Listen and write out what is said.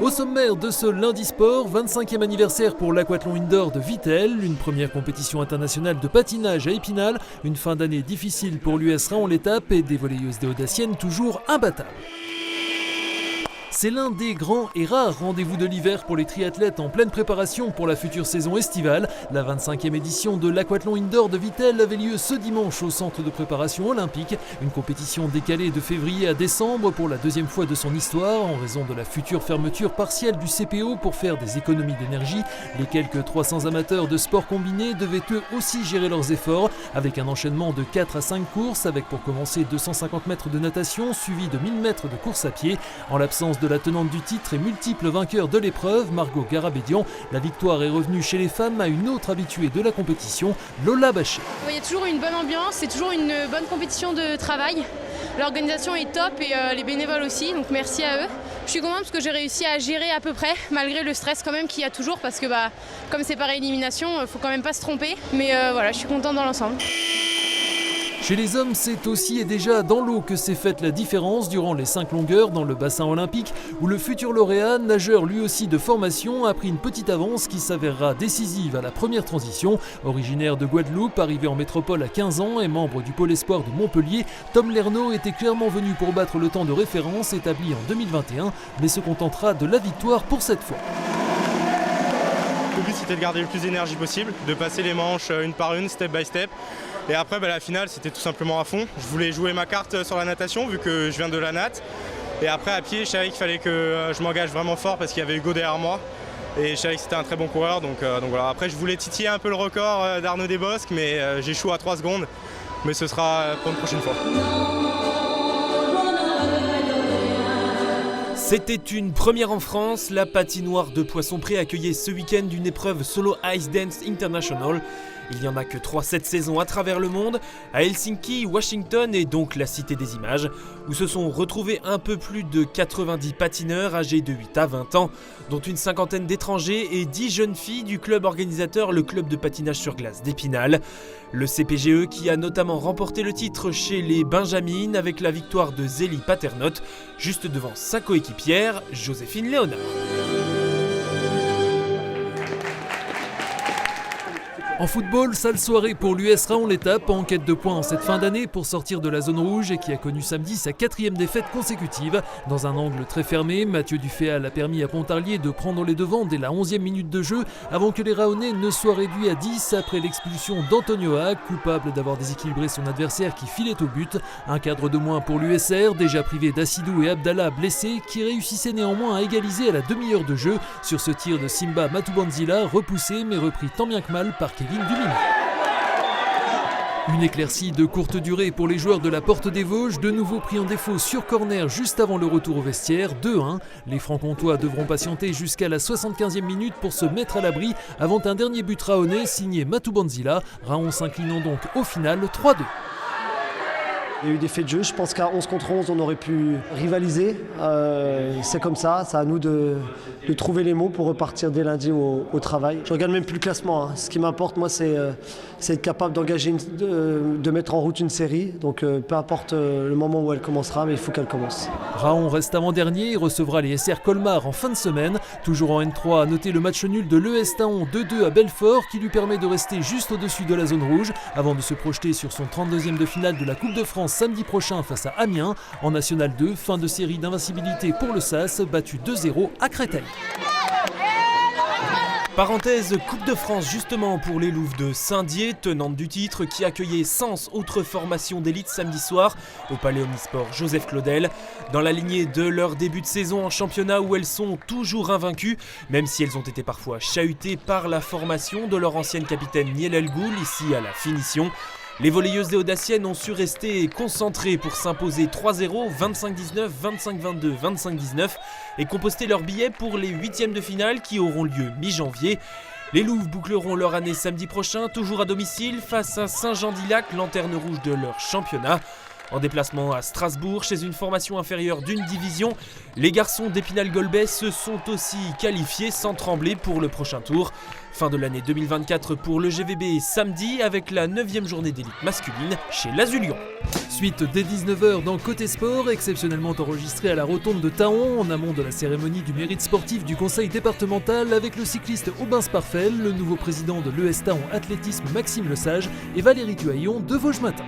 Au sommaire de ce lundi sport, 25e anniversaire pour l'aquathlon indoor de Vittel, une première compétition internationale de patinage à Épinal, une fin d'année difficile pour l'US Raon-l'Étape et des volleyeuses des Audaciennes toujours imbattables. C'est l'un des grands et rares rendez-vous de l'hiver pour les triathlètes en pleine préparation pour la future saison estivale. La 25e édition de l'aquathlon indoor de Vittel avait lieu ce dimanche au centre de préparation olympique. Une compétition décalée de février à décembre pour la deuxième fois de son histoire en raison de la future fermeture partielle du CPO pour faire des économies d'énergie. Les quelques 300 amateurs de sport combiné devaient eux aussi gérer leurs efforts avec un enchaînement de 4 à 5 courses avec pour commencer 250 mètres de natation suivi de 1000 mètres de course à pied. En l'absence de la tenante du titre et multiple vainqueur de l'épreuve, Margot Garabédian, la victoire est revenue chez les femmes à une autre habituée de la compétition, Lola Bachet. Il y a toujours une bonne ambiance, c'est toujours une bonne compétition de travail. L'organisation est top et les bénévoles aussi, donc merci à eux. Je suis contente parce que j'ai réussi à gérer à peu près, malgré le stress quand même qu'il y a toujours, parce que comme c'est par élimination, il ne faut quand même pas se tromper. Mais voilà, je suis contente dans l'ensemble. Chez les hommes, c'est aussi et déjà dans l'eau que s'est faite la différence durant les 5 longueurs dans le bassin olympique où le futur lauréat, nageur lui aussi de formation, a pris une petite avance qui s'avérera décisive à la première transition. Originaire de Guadeloupe, arrivé en métropole à 15 ans et membre du pôle espoir de Montpellier, Tom Lernaud était clairement venu pour battre le temps de référence établi en 2021, mais se contentera de la victoire pour cette fois. Le but c'était de garder le plus d'énergie possible, de passer les manches une par une, step by step. Et après la finale c'était tout simplement à fond. Je voulais jouer ma carte sur la natation vu que je viens de la natte. Et après à pied je savais qu'il fallait que je m'engage vraiment fort parce qu'il y avait Hugo derrière moi. Et je savais que c'était un très bon coureur. Donc voilà. Après je voulais titiller un peu le record d'Arnaud Desbosques mais j'échoue à 3 secondes. Mais ce sera pour une prochaine fois. C'était une première en France, la patinoire de Poissompré accueillait ce week-end une épreuve solo Ice Dance International. Il n'y en a que 3 cette saison à travers le monde, à Helsinki, Washington et donc la Cité des Images, où se sont retrouvés un peu plus de 90 patineurs âgés de 8 à 20 ans, dont une cinquantaine d'étrangers et 10 jeunes filles du club organisateur, le club de patinage sur glace d'Épinal. Le CPGE qui a notamment remporté le titre chez les Benjamines avec la victoire de Zélie Paternotte, juste devant sa coéquipière, Joséphine Léonard. En football, sale soirée pour l'US Raon-l'Étape en quête de points en cette fin d'année pour sortir de la zone rouge et qui a connu samedi sa 4e défaite consécutive. Dans un angle très fermé, Mathieu Duféal a permis à Pontarlier de prendre les devants dès la 11e minute de jeu avant que les Raonnais ne soient réduits à 10 après l'expulsion d'Antonio Haag, coupable d'avoir déséquilibré son adversaire qui filait au but. Un cadre de moins pour l'USR, déjà privé d'Assidou et Abdallah blessés, qui réussissaient néanmoins à égaliser à la demi-heure de jeu sur ce tir de Simba Matoubanzila, repoussé mais repris tant bien que mal par Kevin Dumini. Une éclaircie de courte durée pour les joueurs de la Porte des Vosges, de nouveau pris en défaut sur corner juste avant le retour au vestiaire, 2-1. Les Francs-Comtois devront patienter jusqu'à la 75e minute pour se mettre à l'abri avant un dernier but raonnais signé Matoubanzila, Raon s'inclinant donc au final 3-2. Il y a eu des faits de jeu, je pense qu'à 11 contre 11 on aurait pu rivaliser, c'est comme ça, c'est à nous de trouver les mots pour repartir dès lundi au travail. Je regarde même plus le classement, ce qui m'importe moi c'est être capable d'engager, de mettre en route une série, donc peu importe le moment où elle commencera, mais il faut qu'elle commence. Raon reste avant-dernier et recevra les SR Colmar en fin de semaine. Toujours en N3, à noter le match nul de l'ES Taon 2-2 à Belfort qui lui permet de rester juste au-dessus de la zone rouge avant de se projeter sur son 32e de finale de la Coupe de France samedi prochain face à Amiens. En National 2, fin de série d'invincibilité pour le SAS, battu 2-0 à Créteil. Parenthèse Coupe de France justement pour les Louves de Saint-Dié, tenante du titre, qui accueillait Sens, autre formation d'élite samedi soir au Palais Omnisport Joseph Claudel. Dans la lignée de leur début de saison en championnat où elles sont toujours invaincues, même si elles ont été parfois chahutées par la formation de leur ancienne capitaine Niel El Ghoul, ici à la finition. Les volleyeuses des Audaciennes ont su rester concentrées pour s'imposer 3-0, 25-19, 25-22, 25-19 et composter leurs billets pour les 8e de finale qui auront lieu mi-janvier. Les Louves boucleront leur année samedi prochain, toujours à domicile, face à Saint-Jean-d'Illac, lanterne rouge de leur championnat. En déplacement à Strasbourg, chez une formation inférieure d'une division, les garçons d'Épinal-Golbet se sont aussi qualifiés sans trembler pour le prochain tour. Fin de l'année 2024 pour le GVB samedi avec la 9e journée d'élite masculine chez l'Azulion. Suite dès 19h dans Côté Sport, exceptionnellement enregistré à la Rotonde de Taon, en amont de la cérémonie du mérite sportif du conseil départemental avec le cycliste Aubin Sparfel, le nouveau président de l'ES Taon Athlétisme Maxime Lesage et Valérie Tuaillon de Vosges Matin.